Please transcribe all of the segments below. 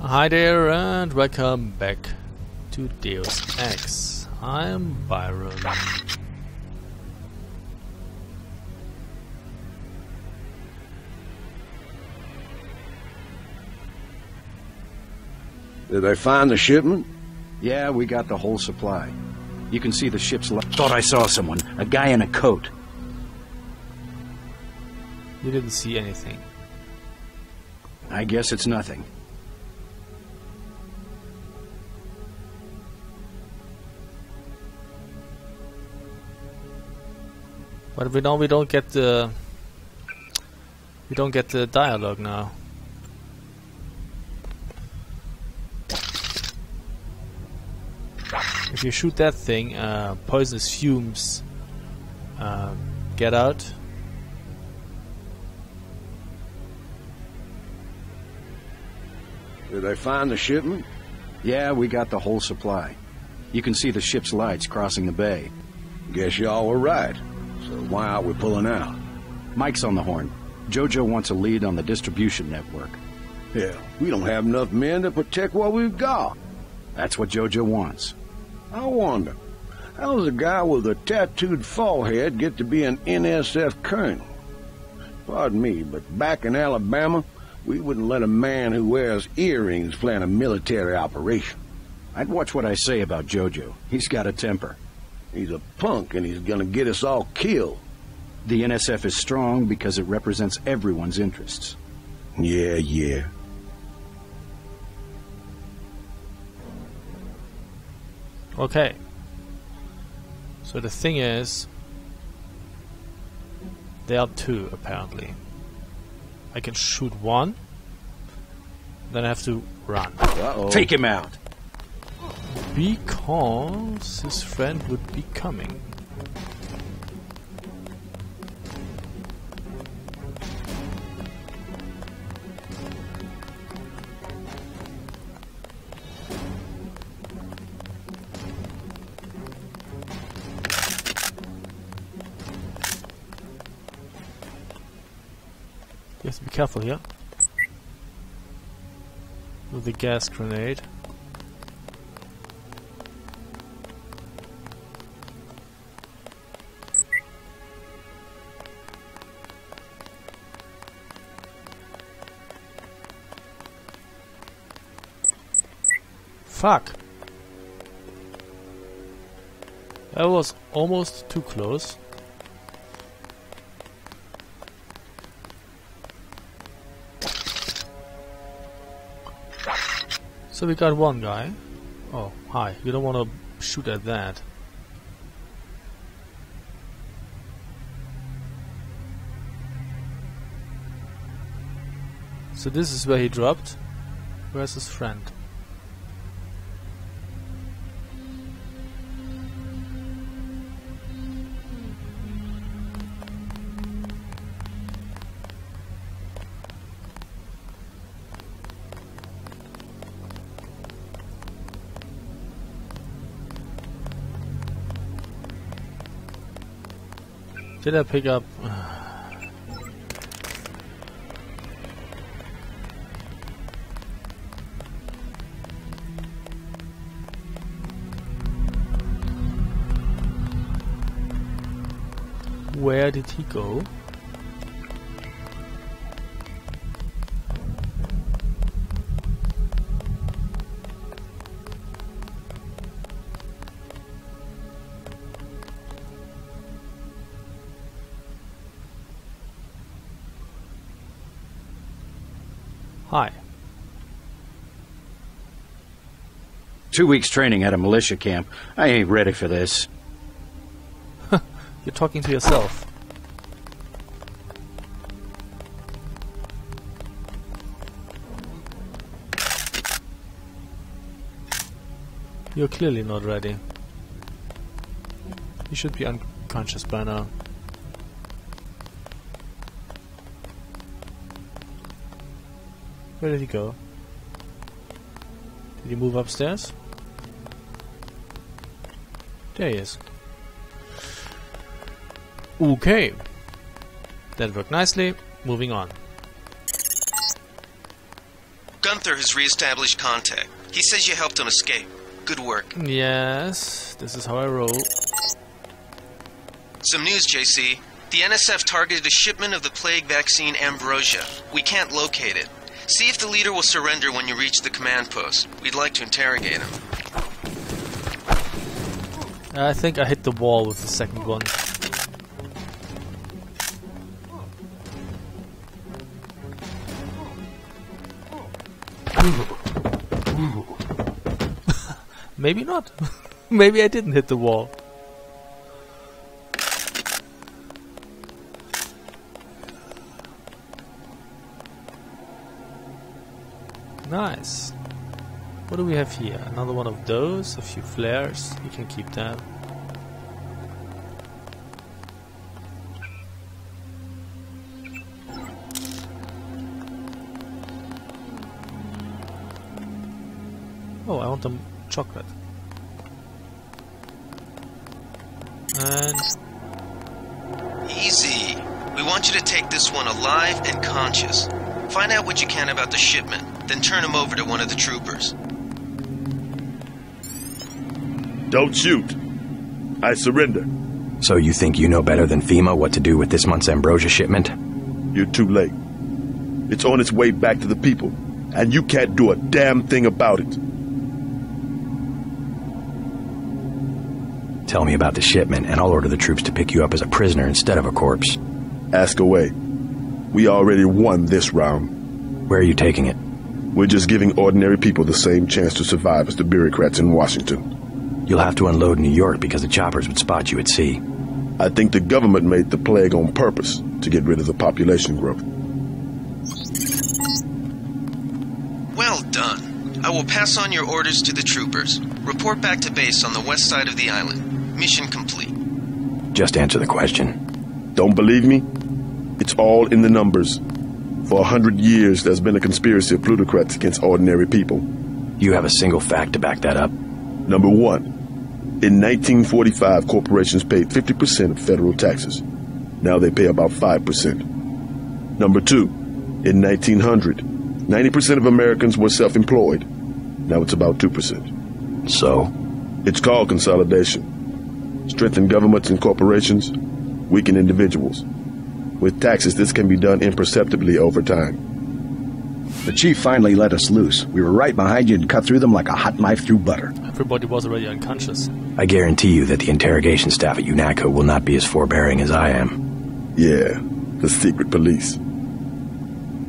Hi there and welcome back to Deus Ex. I'm Byron. Did they find the shipment? Yeah, we got the whole supply. You can see the ship's Thought I saw someone. A guy in a coat. You didn't see anything. I guess it's nothing. But we don't get the dialogue now. If you shoot that thing, poisonous fumes get out. Did they find the shipment? Yeah, we got the whole supply. You can see the ship's lights crossing the bay. Guess y'all were right. So why are we pulling out? Mike's on the horn. Jojo wants a lead on the distribution network. Yeah, we don't have enough men to protect what we've got. That's what Jojo wants. I wonder, how does a guy with a tattooed forehead get to be an NSF colonel? Pardon me, but back in Alabama, we wouldn't let a man who wears earrings plan a military operation. I'd watch what I say about Jojo. He's got a temper. He's a punk and he's gonna get us all killed. The NSF is strong because it represents everyone's interests. Yeah. Okay. So the thing is, there are two apparently. I can shoot one, then I have to run. Uh-oh. Take him out! Because his friend would be coming. You have to be careful here with the gas grenade. Fuck! That was almost too close. So we got one guy. Oh, hi. You don't want to shoot at that. So this is where he dropped. Where's his friend? Did I pick up? Where did he go? Hi. 2 weeks training at a militia camp. I ain't ready for this. You're talking to yourself. You're clearly not ready. You should be unconscious by now. Where did he go? Did he move upstairs? There he is. Okay. That worked nicely. Moving on. Go Gunther has re-established contact. He says you helped him escape. Good work. Yes, this is how I roll. Some news, JC. The NSF targeted a shipment of the plague vaccine Ambrosia. We can't locate it. See if the leader will surrender when you reach the command post. We'd like to interrogate him. I think I hit the wall with the second one. Maybe not. Maybe I didn't hit the wall. Nice. What do we have here? Another one of those, a few flares. You can keep that. Oh, I want the chocolate. And easy. We want you to take this one alive and conscious. Find out what you can about the shipment, then turn him over to one of the troopers. Don't shoot. I surrender. So you think you know better than FEMA what to do with this month's Ambrosia shipment? You're too late. It's on its way back to the people, and you can't do a damn thing about it. Tell me about the shipment, and I'll order the troops to pick you up as a prisoner instead of a corpse. Ask away. We already won this round. Where are you taking it? We're just giving ordinary people the same chance to survive as the bureaucrats in Washington. You'll have to unload in New York because the choppers would spot you at sea. I think the government made the plague on purpose to get rid of the population growth. Well done. I will pass on your orders to the troopers. Report back to base on the west side of the island. Mission complete. Just answer the question. Don't believe me? It's all in the numbers. For 100 years, there's been a conspiracy of plutocrats against ordinary people. You have a single fact to back that up? Number one, in 1945, corporations paid 50% of federal taxes. Now they pay about 5%. Number two, in 1900, 90% of Americans were self-employed. Now it's about 2%. So? It's called consolidation. Strengthen governments and corporations, weaken individuals. With taxes, this can be done imperceptibly over time. The chief finally let us loose. We were right behind you and cut through them like a hot knife through butter. Everybody was already unconscious. I guarantee you that the interrogation staff at UNATCO will not be as forbearing as I am. Yeah, the secret police.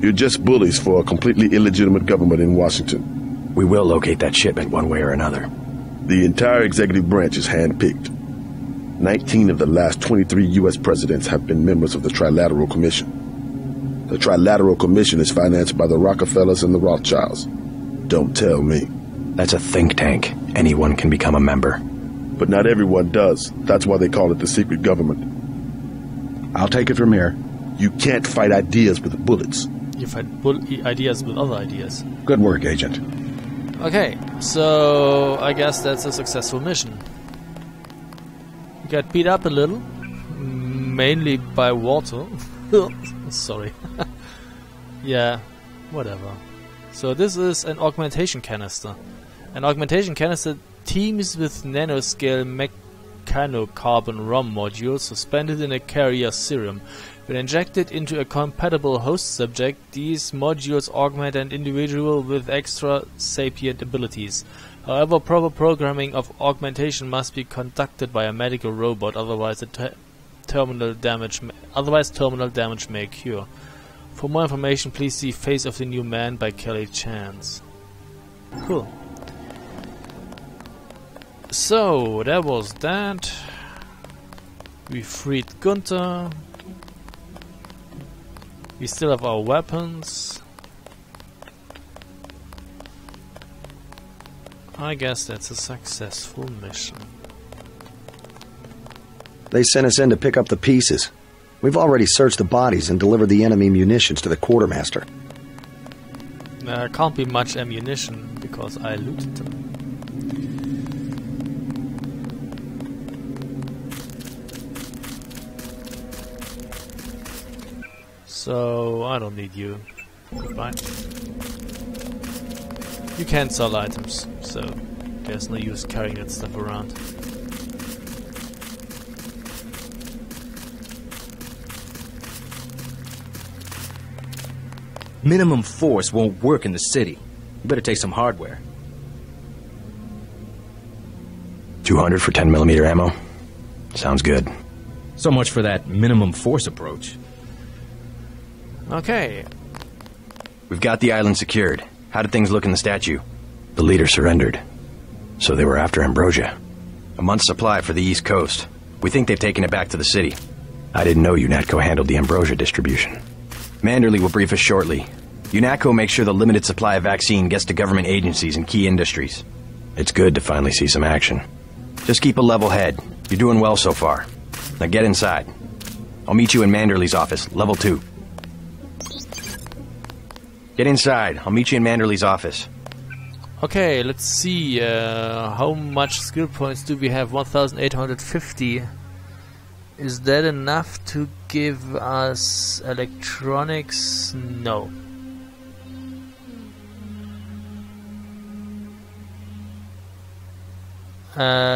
You're just bullies for a completely illegitimate government in Washington. We will locate that shipment one way or another. The entire executive branch is handpicked. 19 of the last 23 U.S. presidents have been members of the Trilateral Commission. The Trilateral Commission is financed by the Rockefellers and the Rothschilds. Don't tell me. That's a think tank. Anyone can become a member. But not everyone does. That's why they call it the secret government. I'll take it from here. You can't fight ideas with bullets. You fight ideas with other ideas. Good work, Agent. Okay, so I guess that's a successful mission. We got beat up a little, mainly by water. Sorry. Yeah, whatever. So this is an augmentation canister. An augmentation canister teams with nanoscale mechanocarbon ROM modules suspended in a carrier serum. When injected into a compatible host subject, these modules augment an individual with extra sapient abilities. However, proper programming of augmentation must be conducted by a medical robot, otherwise terminal damage may occur. For more information, please see Face of the New Man by Kelly Chance. Cool. So, that was that. We freed Gunther. We still have our weapons. I guess that's a successful mission. They sent us in to pick up the pieces. We've already searched the bodies and delivered the enemy munitions to the quartermaster. There can't be much ammunition because I looted them. So I don't need you. Goodbye. You can't sell items, so there's no use carrying that stuff around. Minimum force won't work in the city. You better take some hardware. 200 for 10mm ammo. Sounds good. So much for that minimum force approach. Okay. We've got the island secured. How did things look in the statue? The leader surrendered. So they were after Ambrosia. A month's supply for the East Coast. We think they've taken it back to the city. I didn't know UNATCO handled the Ambrosia distribution. Manderley will brief us shortly. UNATCO makes sure the limited supply of vaccine gets to government agencies and key industries. It's good to finally see some action. Just keep a level head. You're doing well so far. Now get inside. I'll meet you in Manderley's office, level 2. Get inside. I'll meet you in Manderley's office. Okay, let's see. How much skill points do we have? 1,850. Is that enough to give us electronics? No.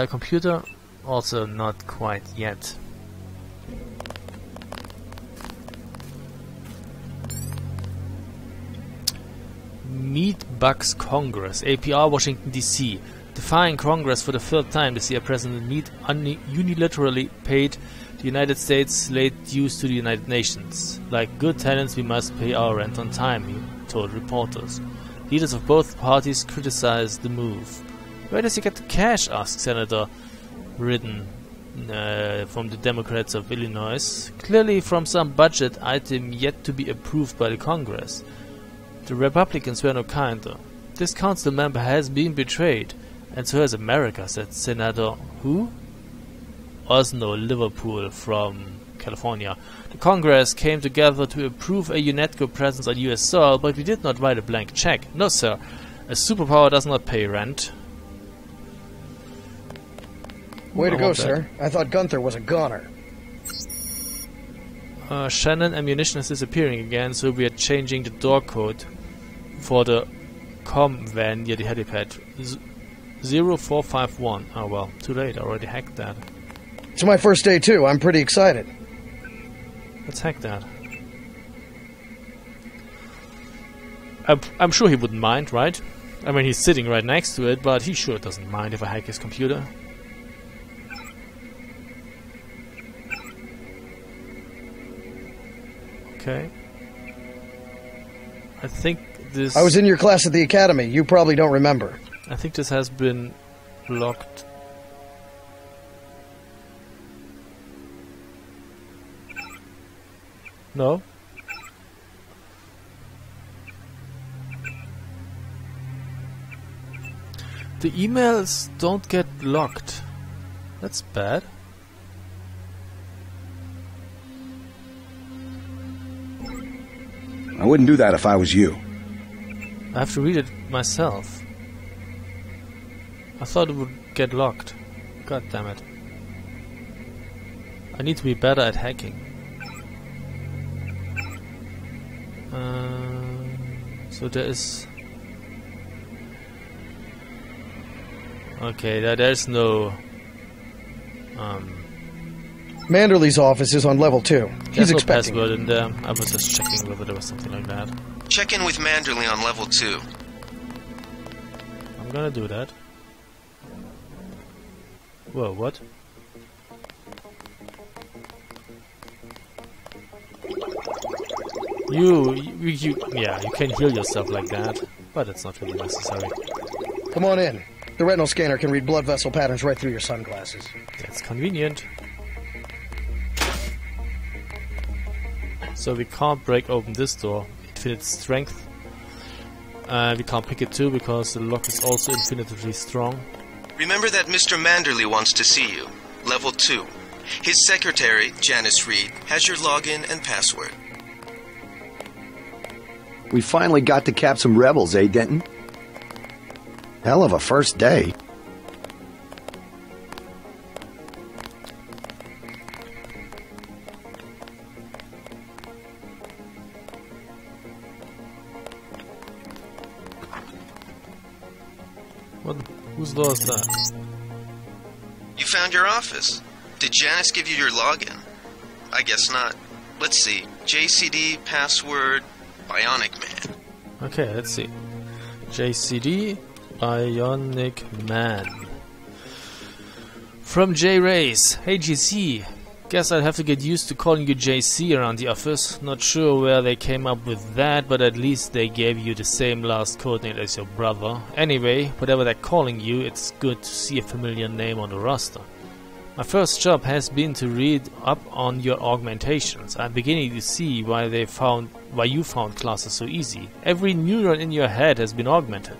Computer? Also not quite yet. Meet Bucks Congress, APR, Washington, D.C. Defying Congress for the third time this year, President Meade unilaterally paid the United States late dues to the United Nations. Like good tenants, we must pay our rent on time, he told reporters. Leaders of both parties criticized the move. Where does he get the cash? Asked Senator Ridden from the Democrats of Illinois. Clearly from some budget item yet to be approved by the Congress. The Republicans were no kinder. This council member has been betrayed, and so has America, said Senator who? Osno Liverpool from California. The Congress came together to approve a UNATCO presence on US soil, but we did not write a blank check. No, sir. A superpower does not pay rent. Way to go, sir. I thought Gunther was a goner. Shannon ammunition is disappearing again, so we are changing the door code for the com van near the helipad. 0451. Oh well, too late. I already hacked that. It's my first day too. I'm pretty excited. Let's hack that. I'm sure he wouldn't mind, right? I mean, he's sitting right next to it, but he sure doesn't mind if I hack his computer. Okay. I think this... I was in your class at the academy. You probably don't remember. I think this has been blocked. No? The emails don't get blocked. That's bad. I wouldn't do that if I was you. I have to read it myself. I thought it would get locked. God damn it. I need to be better at hacking. So there is... Okay, there's no... Manderley's office is on level 2. He's no expecting password in there. I was just checking whether there was something like that. Check in with Manderley on level 2. I'm gonna do that. Whoa, what? Yeah, you can heal yourself like that, but it's not really necessary. Come on in. The retinal scanner can read blood vessel patterns right through your sunglasses. That's convenient. So we can't break open this door. Infinite strength. We can't pick it too because the lock is also infinitely strong. Remember that Mr. Manderley wants to see you. Level 2. His secretary, Janice Reed, has your login and password. We finally got to cap some rebels, eh, Denton? Hell of a first day. What? Whose door is that? You found your office. Did Janice give you your login? I guess not. Let's see. JCD, password, Bionic Man. Okay, let's see. JCD, Bionic Man. From J Race. Hey GC. Guess I'd have to get used to calling you JC around the office. Not sure where they came up with that, but at least they gave you the same last codename as your brother. Anyway, whatever they're calling you, it's good to see a familiar name on the roster. My first job has been to read up on your augmentations. I'm beginning to see why you found classes so easy. Every neuron in your head has been augmented.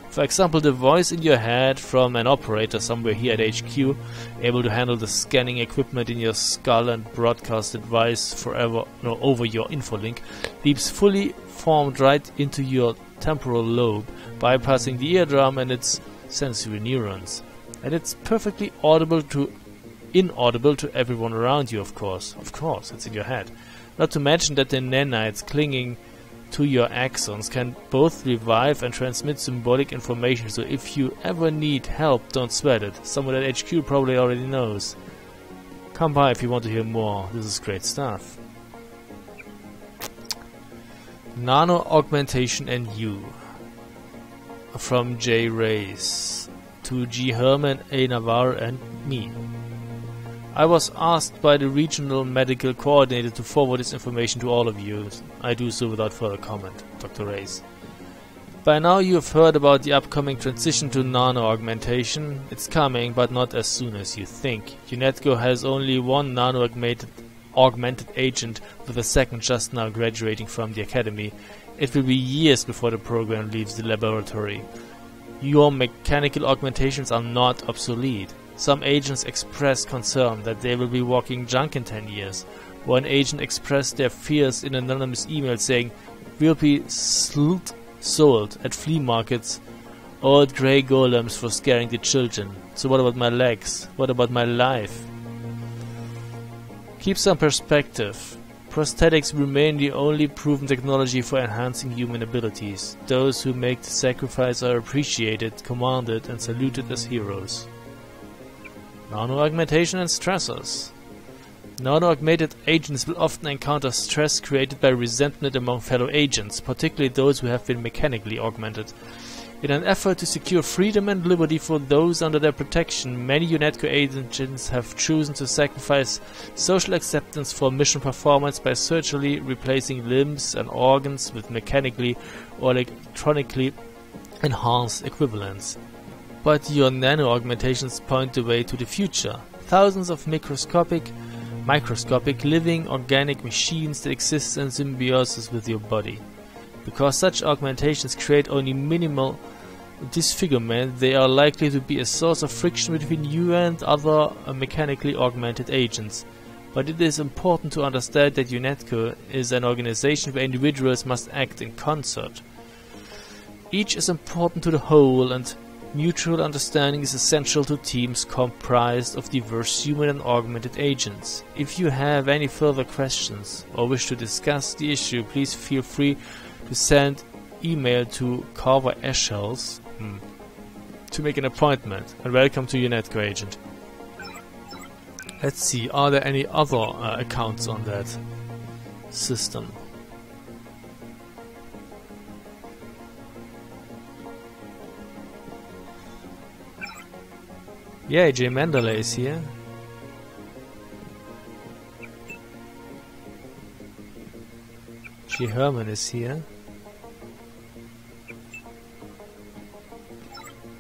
For example, the voice in your head from an operator somewhere here at HQ, able to handle the scanning equipment in your skull and broadcast advice over your infolink, leaps fully formed right into your temporal lobe, bypassing the eardrum and its sensory neurons. And it's perfectly inaudible to everyone around you, of course. Of course, it's in your head. Not to mention that the nanites clinging to your axons can both revive and transmit symbolic information, so if you ever need help, don't sweat it. Someone at HQ probably already knows. Come by if you want to hear more. This is great stuff. Nano Augmentation and You. From J Race to G Herman, A Navarre and me. I was asked by the regional medical coordinator to forward this information to all of you. I do so without further comment, Dr. Reyes. By now you have heard about the upcoming transition to nano-augmentation. It's coming, but not as soon as you think. UNATCO has only one nano-augmented agent, with a second just now graduating from the academy. It will be years before the program leaves the laboratory. Your mechanical augmentations are not obsolete. Some agents express concern that they will be walking junk in 10 years. One agent expressed their fears in an anonymous email saying, "We'll be sold at flea markets, old grey golems for scaring the children. So what about my legs? What about my life?" Keep some perspective. Prosthetics remain the only proven technology for enhancing human abilities. Those who make the sacrifice are appreciated, commanded, and saluted as heroes. Nano-augmentation and stressors. Nano-augmented agents will often encounter stress created by resentment among fellow agents, particularly those who have been mechanically augmented. In an effort to secure freedom and liberty for those under their protection, many UNATCO agents have chosen to sacrifice social acceptance for mission performance by surgically replacing limbs and organs with mechanically or electronically enhanced equivalents. But your nano-augmentations point the way to the future. Thousands of microscopic living organic machines that exist in symbiosis with your body. Because such augmentations create only minimal disfigurement, they are likely to be a source of friction between you and other mechanically augmented agents. But it is important to understand that UNATCO is an organization where individuals must act in concert. Each is important to the whole, and mutual understanding is essential to teams comprised of diverse human and augmented agents. If you have any further questions or wish to discuss the issue, please feel free to send email to Carver Eschels to make an appointment, and welcome to UNATCO agent. Let's see, are there any other accounts on that system? Yeah, J. Mandalay is here. G. Herman is here.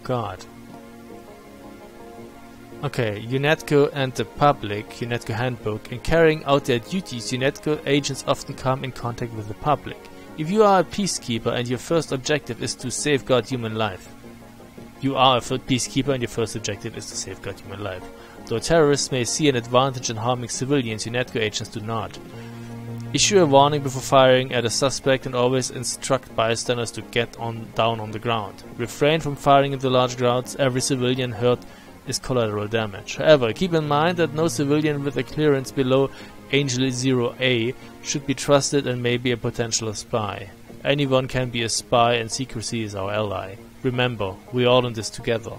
God. Okay, UNATCO and the public, UNATCO handbook. In carrying out their duties, UNATCO agents often come in contact with the public. If you are a peacekeeper and your first objective is to safeguard human life, you are a peacekeeper and your first objective is to safeguard human life. Though terrorists may see an advantage in harming civilians, UNATCO agents do not. Issue a warning before firing at a suspect and always instruct bystanders to get down on the ground. Refrain from firing into large crowds. Every civilian hurt is collateral damage. However, keep in mind that no civilian with a clearance below Angel 0A should be trusted and may be a potential spy. Anyone can be a spy and secrecy is our ally. Remember, we're all in this together.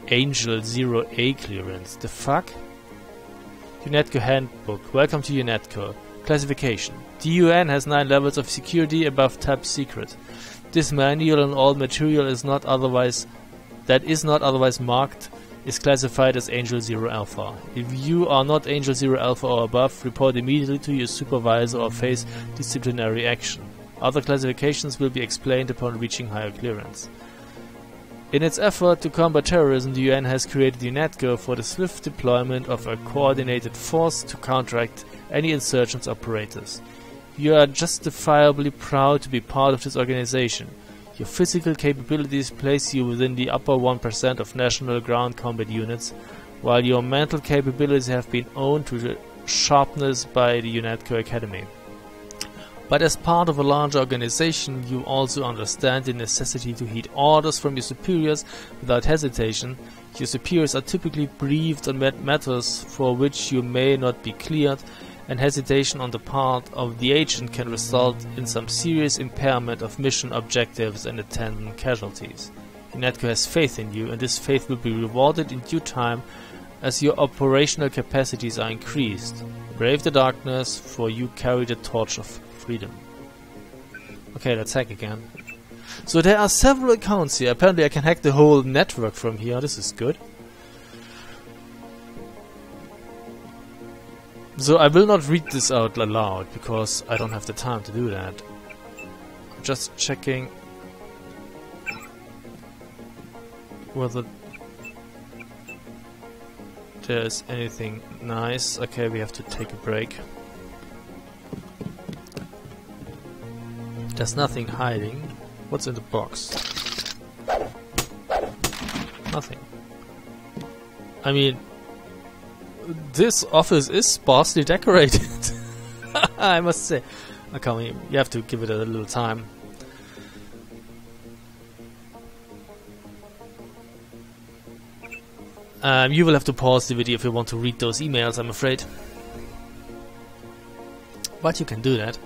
Angel 0A clearance. The fuck? UNATCO handbook. Welcome to UNATCO. Classification. The UN has 9 levels of security above top secret. This manual and all material is not otherwise marked is classified as Angel 0 Alpha. If you are not Angel 0 Alpha or above, report immediately to your supervisor or face disciplinary action. Other classifications will be explained upon reaching higher clearance. In its effort to combat terrorism, the UN has created UNATCO for the swift deployment of a coordinated force to counteract any insurgents operators. You are justifiably proud to be part of this organization. Your physical capabilities place you within the upper 1% of national ground combat units, while your mental capabilities have been honed to the sharpness by the UNATCO Academy. But as part of a larger organization, you also understand the necessity to heed orders from your superiors without hesitation. Your superiors are typically briefed on matters for which you may not be cleared, and hesitation on the part of the agent can result in some serious impairment of mission objectives and attendant casualties. UNATCO has faith in you, and this faith will be rewarded in due time as your operational capacities are increased. Brave the darkness, for you carry the torch of freedom. Okay, let's hack again. So there are several accounts here. Apparently I can hack the whole network from here. This is good. So I will not read this out aloud because I don't have the time to do that. Just checking whether there's anything nice. Okay, we have to take a break. There's nothing hiding. What's in the box? Nothing. I mean, this office is sparsely decorated. I must say. Okay, you have to give it a little time. You will have to pause the video if you want to read those emails, I'm afraid. But you can do that.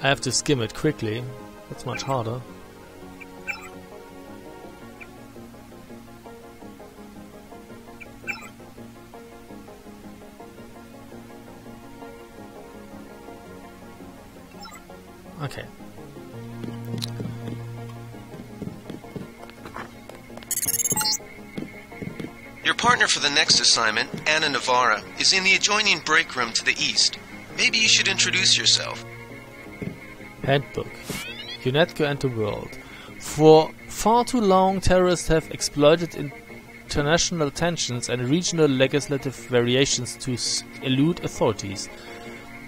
I have to skim it quickly. That's much harder. Okay. Your partner for the next assignment, Anna Navarra, is in the adjoining break room to the east. Maybe you should introduce yourself. Handbook. UNATCO and the world. For far too long, terrorists have exploited international tensions and regional legislative variations to elude authorities.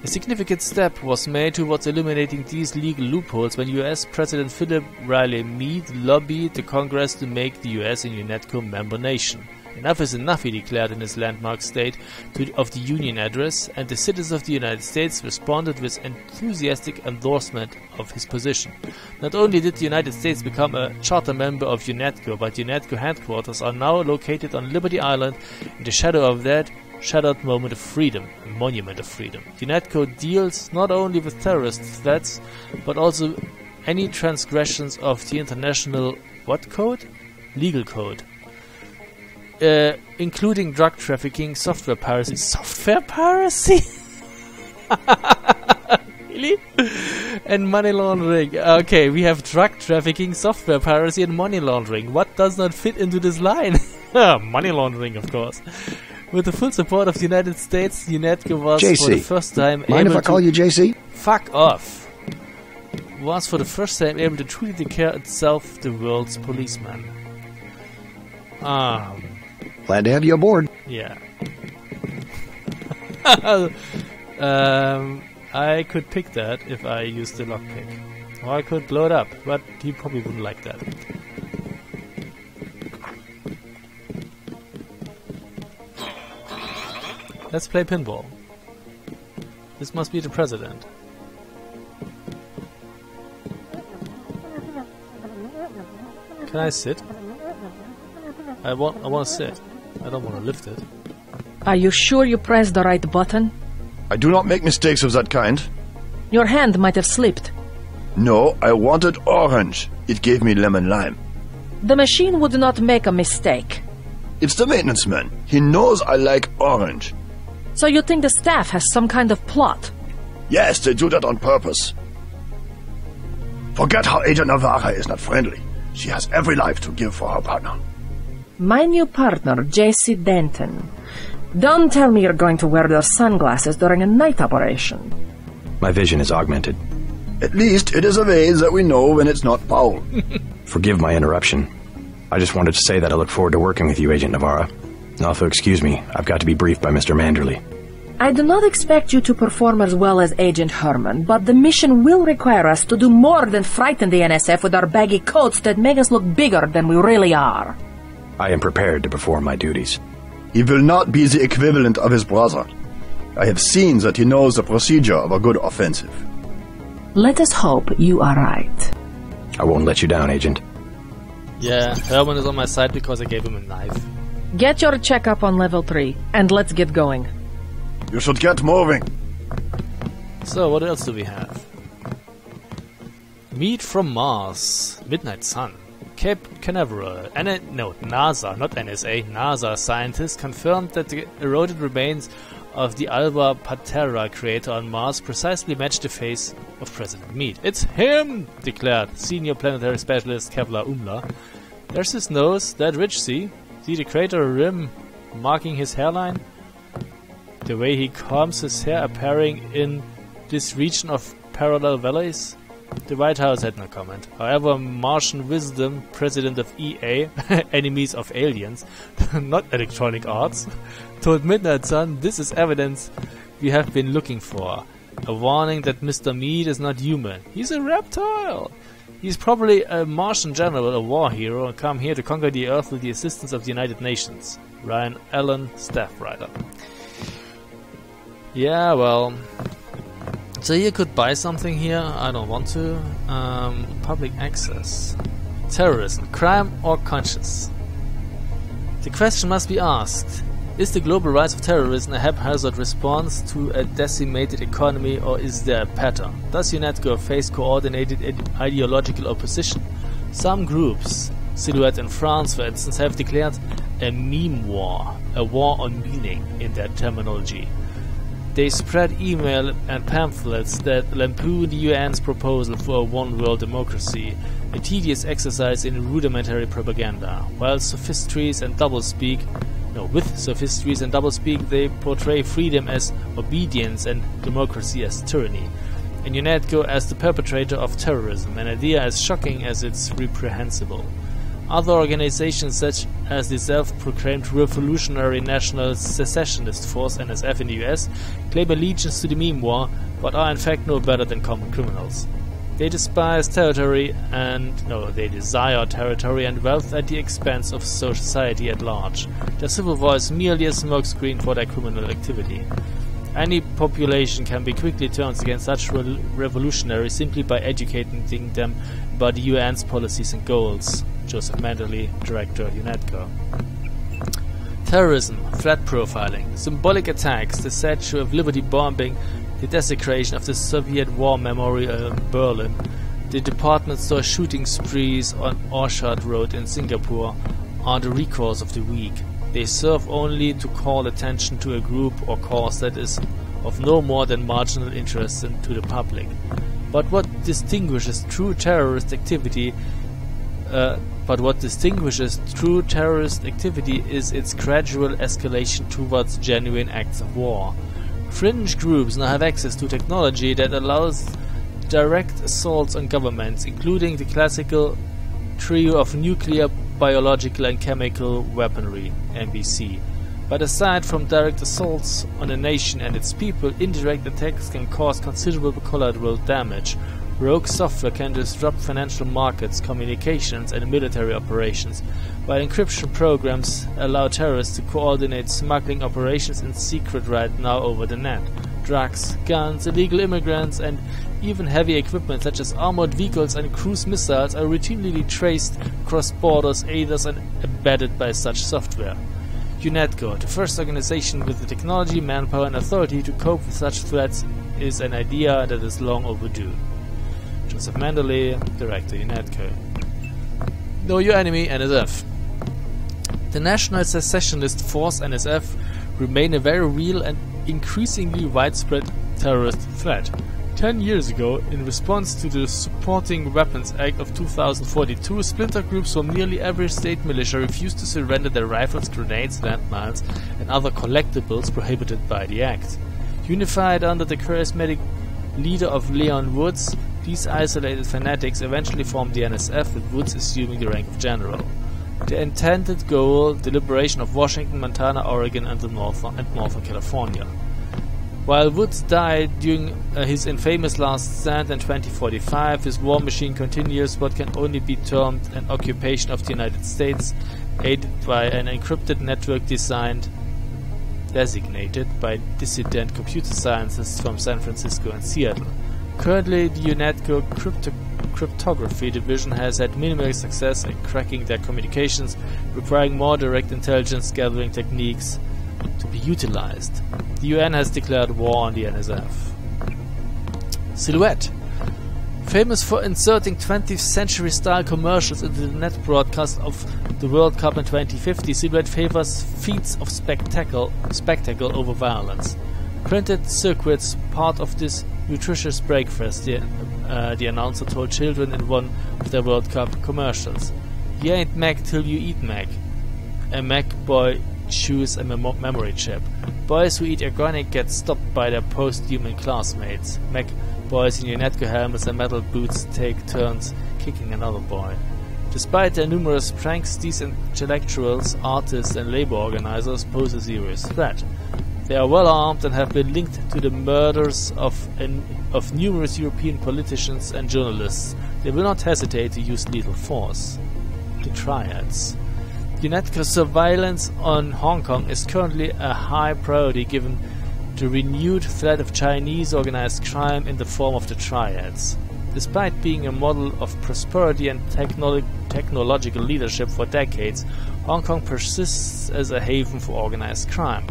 A significant step was made towards eliminating these legal loopholes when US President Philip Riley Meade lobbied the Congress to make the US a UNATCO member nation. Enough is enough, he declared in his landmark State of the Union address, and the citizens of the United States responded with enthusiastic endorsement of his position. Not only did the United States become a charter member of UNATCO, but UNATCO headquarters are now located on Liberty Island in the shadow of that shattered moment of freedom, a monument of freedom. UNATCO deals not only with terrorist threats, but also any transgressions of the international what code? Legal code. Including drug trafficking, software piracy. Software piracy? Really? And money laundering. Okay, we have drug trafficking, software piracy, and money laundering. What does not fit into this line? Money laundering, of course. With the full support of the United States, UNATCO was for the first time Mind if I call you JC? Fuck off. Was for the first time able to truly declare itself the world's policeman. Glad to have you aboard. Yeah. I could pick that if I used the lockpick. Or I could blow it up, but he probably wouldn't like that. Let's play pinball. This must be the president. Can I sit? I want to sit. I don't want to lift it. Are you sure you pressed the right button? I do not make mistakes of that kind. Your hand might have slipped. No, I wanted orange. It gave me lemon lime. The machine would not make a mistake. It's the maintenance man. He knows I like orange. So you think the staff has some kind of plot? Yes, they do that on purpose. Forget how Agent Navarra is not friendly. She has every life to give for her partner. My new partner, J.C. Denton. Don't tell me you're going to wear those sunglasses during a night operation. My vision is augmented. At least it is a way that we know when it's not Paul. Forgive my interruption. I just wanted to say that I look forward to working with you, Agent Navarra. Also, excuse me, I've got to be briefed by Mr. Manderley. I do not expect you to perform as well as Agent Herman, but the mission will require us to do more than frighten the NSF with our baggy coats that make us look bigger than we really are. I am prepared to perform my duties. He will not be the equivalent of his brother. I have seen that he knows the procedure of a good offensive. Let us hope you are right. I won't let you down, Agent. Yeah, Herman is on my side because I gave him a knife. Get your checkup on level 3, and let's get going. You should get moving. So, what else do we have? Meat from Mars. Midnight Sun. Cape Canaveral. NASA, not NSA. NASA scientists confirmed that the eroded remains of the Alba Patera crater on Mars precisely match the face of President Meade. It's him! Declared senior planetary specialist Kevlar Umla. There's his nose, that ridge, see? See the crater rim marking his hairline? The way he combs his hair appearing in this region of parallel valleys? The White House had no comment. However, Martian Wisdom, president of EA, enemies of aliens, not Electronic Arts, told Midnight Sun this is evidence we have been looking for. A warning that Mr. Meade is not human. He's a reptile. He's probably a Martian general, a war hero, and come here to conquer the Earth with the assistance of the United Nations. Ryan Allen, staff writer. Yeah, well... So you could buy something here, I don't want to. Public access. Terrorism, crime or conscience? The question must be asked. Is the global rise of terrorism a haphazard response to a decimated economy, or is there a pattern? Does UNATCO face coordinated ideological opposition? Some groups, Silhouette in France for instance, have declared a meme war, a war on meaning in their terminology. They spread email and pamphlets that lampoon the UN's proposal for a one-world democracy, a tedious exercise in rudimentary propaganda. While sophistries and doublespeak, they portray freedom as obedience and democracy as tyranny, and UNATCO as the perpetrator of terrorism, an idea as shocking as it's reprehensible. Other organizations such as the self-proclaimed Revolutionary National Secessionist Force NSF in the US claim allegiance to the meme war, but are in fact no better than common criminals. They desire territory and wealth at the expense of society at large. Their civil war is merely a smokescreen for their criminal activity. Any population can be quickly turned against such revolutionaries simply by educating them about the UN's policies and goals. Joseph Manderley, Director, UNATCO. Terrorism, threat profiling, symbolic attacks, the Statue of Liberty bombing, the desecration of the Soviet War Memorial in Berlin, the department store shooting sprees on Orchard Road in Singapore are the recourse of the weak. They serve only to call attention to a group or cause that is of no more than marginal interest to the public. But what distinguishes true terrorist activity is its gradual escalation towards genuine acts of war. Fringe groups now have access to technology that allows direct assaults on governments, including the classical trio of nuclear, biological and chemical weaponry, NBC. But aside from direct assaults on a nation and its people, indirect attacks can cause considerable collateral damage. Rogue software can disrupt financial markets, communications and military operations, while encryption programs allow terrorists to coordinate smuggling operations in secret right now over the net. Drugs, guns, illegal immigrants and even heavy equipment such as armored vehicles and cruise missiles are routinely traced across borders, aided and embedded by such software. UNATCO, the first organization with the technology, manpower and authority to cope with such threats, is an idea that is long overdue. NSF Mandalay, Director UNATCO. Know your enemy, NSF. The National Secessionist Force, NSF, remain a very real and increasingly widespread terrorist threat. 10 years ago, in response to the Supporting Weapons Act of 2042, splinter groups from nearly every state militia refused to surrender their rifles, grenades, landmines, and other collectibles prohibited by the Act. Unified under the charismatic leader of Leon Woods, these isolated fanatics eventually formed the NSF, with Woods assuming the rank of general. The intended goal, the liberation of Washington, Montana, Oregon, and Northern California. While Woods died during his infamous last stand in 2045, his war machine continues what can only be termed an occupation of the United States, aided by an encrypted network designated by dissident computer scientists from San Francisco and Seattle. Currently, the UNATCO cryptography division has had minimal success in cracking their communications, requiring more direct intelligence gathering techniques to be utilized. The UN has declared war on the NSF. Silhouette. Famous for inserting 20th century style commercials into the net broadcast of the World Cup in 2050, Silhouette favors feats of spectacle over violence. Printed circuits, part of this nutritious breakfast, the announcer told children in one of their World Cup commercials. You ain't Mac till you eat Mac. A Mac boy chews a memory chip. Boys who eat organic get stopped by their post-human classmates. Mac boys in UNATCO helmets and metal boots take turns kicking another boy. Despite their numerous pranks, these intellectuals, artists and labor organizers pose a serious threat. They are well armed and have been linked to the murders of numerous European politicians and journalists. They will not hesitate to use lethal force. The Triads. UNATCO's surveillance on Hong Kong is currently a high priority given the renewed threat of Chinese organized crime in the form of the Triads. Despite being a model of prosperity and technological leadership for decades, Hong Kong persists as a haven for organized crime.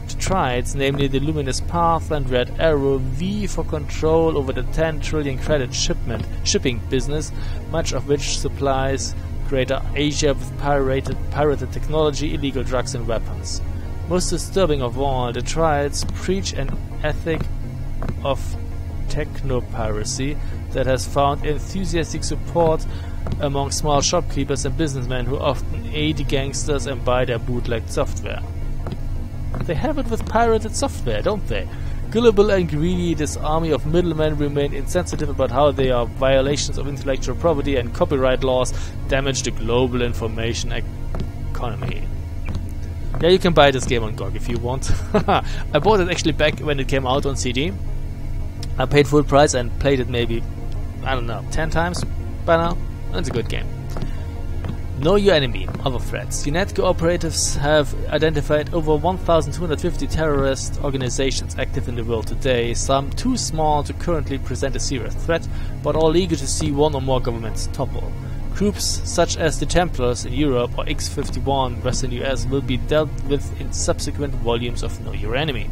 The Triads, namely the Luminous Path and Red Arrow, vie for control over the 10 trillion credit shipping business, much of which supplies Greater Asia with pirated technology, illegal drugs and weapons. Most disturbing of all, the Triads preach an ethic of technopiracy that has found enthusiastic support among small shopkeepers and businessmen who often aid gangsters and buy their bootlegged software. They have it with pirated software, don't they? Gullible and greedy, this army of middlemen remain insensitive about how their violations of intellectual property and copyright laws damage the global information economy. Yeah, you can buy this game on GOG if you want. I bought it actually back when it came out on CD. I paid full price and played it maybe, I don't know, 10 times by now. It's a good game. Know your enemy. Other threats. UNATCO operatives have identified over 1,250 terrorist organizations active in the world today, some too small to currently present a serious threat, but all eager to see one or more governments topple. Groups such as the Templars in Europe or X-51 Western US will be dealt with in subsequent volumes of Know Your Enemy.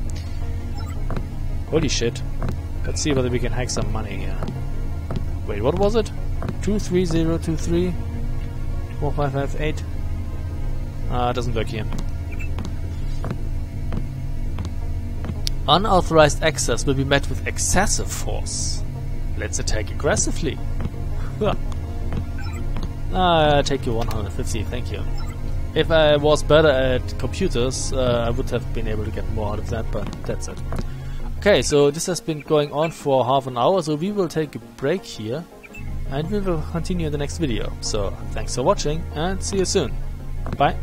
Holy shit. Let's see whether we can hack some money here. Wait, what was it? 23023 4558. It doesn't work here. Unauthorized access will be met with excessive force. Let's attack aggressively. Take you 150, thank you. If I was better at computers, I would have been able to get more out of that, but that's it. Okay, so this has been going on for half an hour, so we will take a break here. And we will continue in the next video. So, thanks for watching and see you soon. Bye.